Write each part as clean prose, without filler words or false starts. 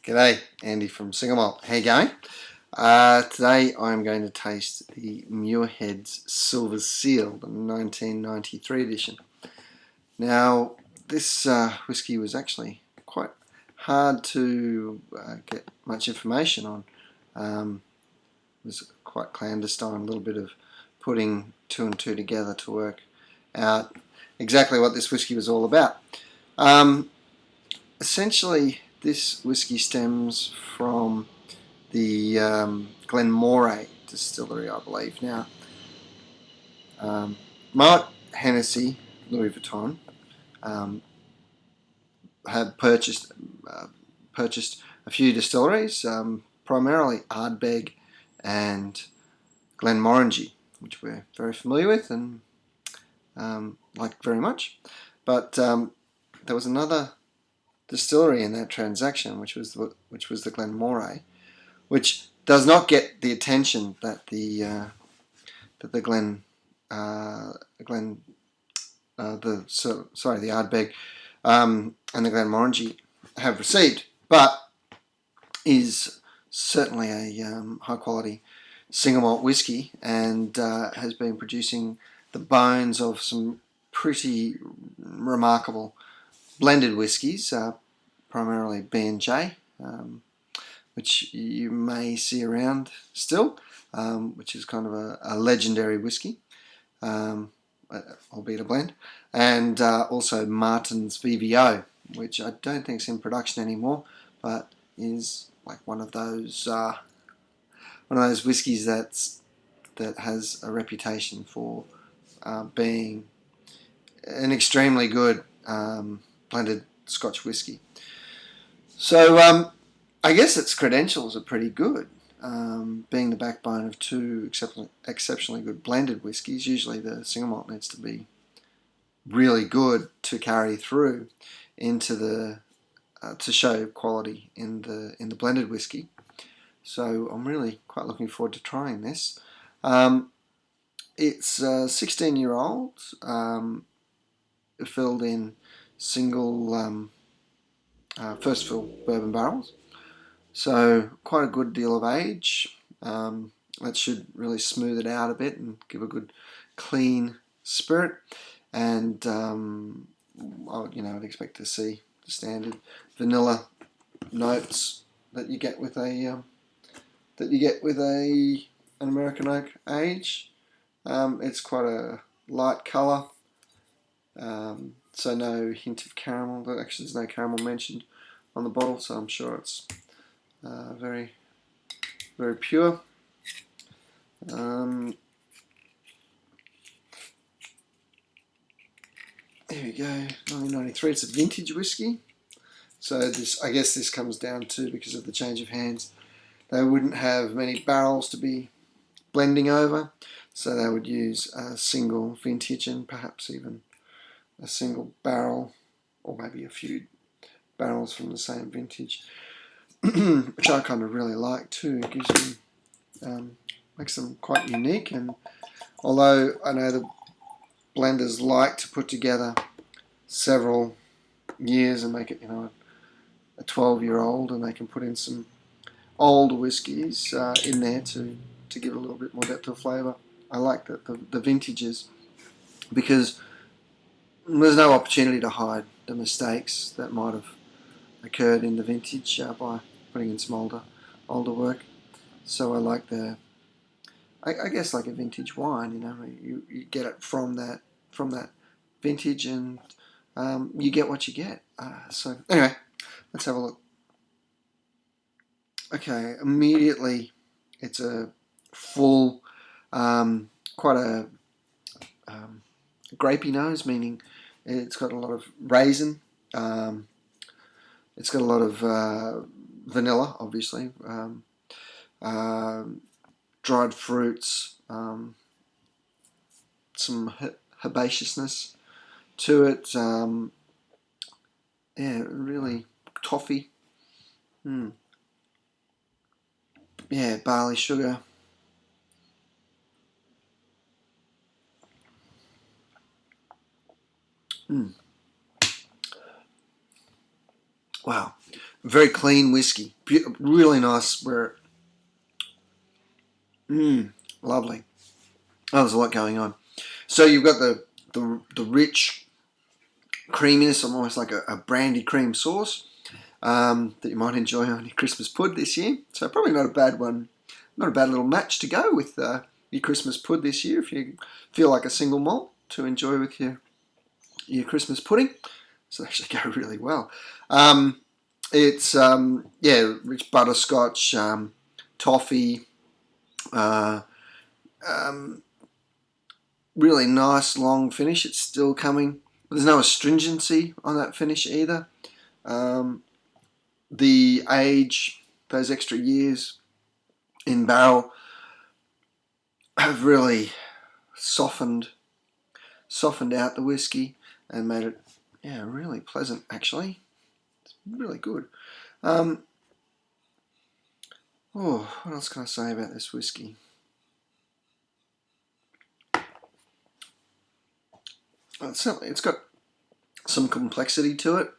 G'day, Andy from Single Malt. How you going? Today I'm going to taste the Muirhead Silver Seal, the 1993 edition. Now, this whisky was actually quite hard to get much information on. It was quite clandestine, a little bit of putting two and two together to work out exactly what this whisky was all about. Essentially, this whisky stems from the Glenmorangie distillery, I believe. Now, Malt, Hennessy, Louis Vuitton have purchased a few distilleries, primarily Ardbeg and Glenmorangie, which we're very familiar with and like very much. But there was another distillery in that transaction, which was the Glenmorangie, which does not get the attention that the Ardbeg and the Glenmorangie have received, but is certainly a high quality single malt whisky and has been producing the bones of some pretty remarkable blended whiskies, primarily B&J, which you may see around still, which is kind of a legendary whisky, albeit a blend, and also Martin's VVO, which I don't think is in production anymore, but is like one of those whiskies that has a reputation for being an extremely good blended Scotch whisky. So I guess its credentials are pretty good, being the backbone of two exceptionally good blended whiskies. Usually the single malt needs to be really good to carry through into the to show quality in the blended whiskey. So I'm really quite looking forward to trying this. It's 16-year-old, filled in single first fill bourbon barrels. So quite a good deal of age. That should really smooth it out a bit and give a good clean spirit. And I'd expect to see the standard vanilla notes that you get with an American oak age. It's quite a light colour, so no hint of caramel. Actually, there's no caramel mentioned on the bottle, so I'm sure it's very, very pure. There we go, 1993. It's a vintage whiskey. So I guess this comes down to, because of the change of hands, they wouldn't have many barrels to be blending over, so they would use a single vintage and perhaps even a single barrel, or maybe a few barrels from the same vintage, which I kind of really like too. It gives them, makes them quite unique. And although I know the blenders like to put together several years and make it, a 12-year-old, and they can put in some old whiskies in there to give a little bit more depth of flavour. I like the vintages, because there's no opportunity to hide the mistakes that might have occurred in the vintage by putting in some older work. So I like I guess like a vintage wine, you get it from that vintage, and you get what you get. So anyway, let's have a look. Okay, immediately it's a full, quite a grapey nose, meaning it's got a lot of raisin. It's got a lot of vanilla, obviously, dried fruits, some herbaceousness to it. Yeah, really toffee. Yeah, barley sugar. Wow, Very clean whiskey. Really nice. Lovely. Oh, there's a lot going on. So you've got the rich creaminess, almost like a brandy cream sauce that you might enjoy on your Christmas pud this year. So probably not a bad one, not a bad little match to go with your Christmas pud this year if you feel like a single malt to enjoy with your Christmas pudding. So they actually go really well. It's rich butterscotch, toffee, really nice long finish. It's still coming. There's no astringency on that finish either. The age, those extra years in barrel, have really softened out the whiskey and made it really pleasant. Actually, it's really good. What else can I say about this whiskey? It's got some complexity to it.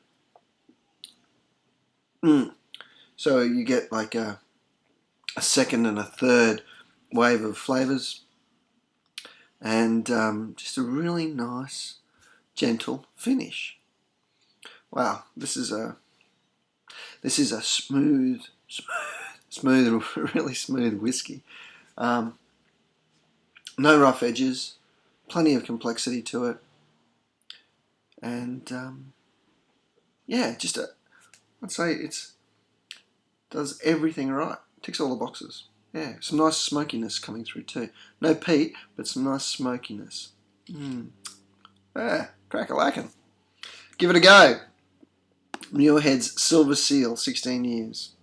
So you get like a second and a third wave of flavours, and just a really nice, gentle finish. Wow, this is a smooth, really smooth whiskey. No rough edges, plenty of complexity to it, and I'd say it does everything right. Ticks all the boxes. Yeah, some nice smokiness coming through too. No peat, but some nice smokiness. Crack-a-lackin'. Give it a go. Muirhead's Silver Seal, 16 years.